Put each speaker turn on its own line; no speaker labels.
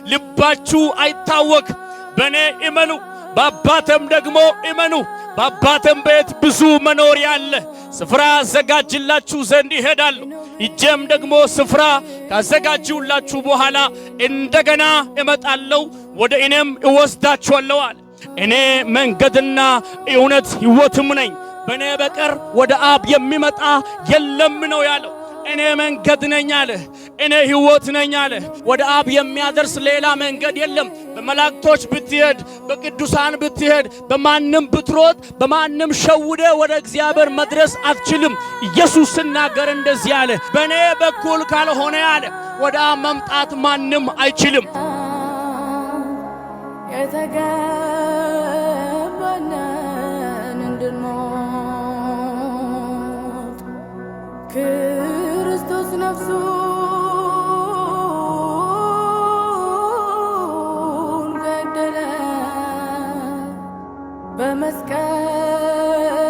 ልባችሁ አይታወክ። በኔ እመኑ በአባቴም ደግሞ እመኑ። በአባቴም ቤት ብዙ መኖሪያ አለ። ስፍራ አዘጋጅላችሁ ዘንድ ይሄዳሉ። እጄም ደግሞ ስፍራ ካዘጋጅሁላችሁ በኋላ እንደገና እመጣለሁ፣ ወደ እኔም እወስዳችኋለሁ አለ። እኔ መንገድና እውነት ሕይወትም ነኝ፣ በእኔ በቀር ወደ አብ የሚመጣ የለም ነው ያለው። እኔ መንገድ ነኝ አለ። እኔ ሕይወት ነኝ አለ። ወደ አብ የሚያደርስ ሌላ መንገድ የለም። በመላእክቶች ብትሄድ፣ በቅዱሳን ብትሄድ፣ በማንም ብትሮጥ፣ በማንም ሸውደ ወደ እግዚአብሔር መድረስ አትችልም። ኢየሱስ ሲናገር እንደዚህ አለ፣ በእኔ በኩል ካልሆነ አለ ወደ አብ መምጣት ማንም አይችልም።
የተገባንን እንድንሞት ክርስቶስ ነፍሱን ገደለ በመስቀል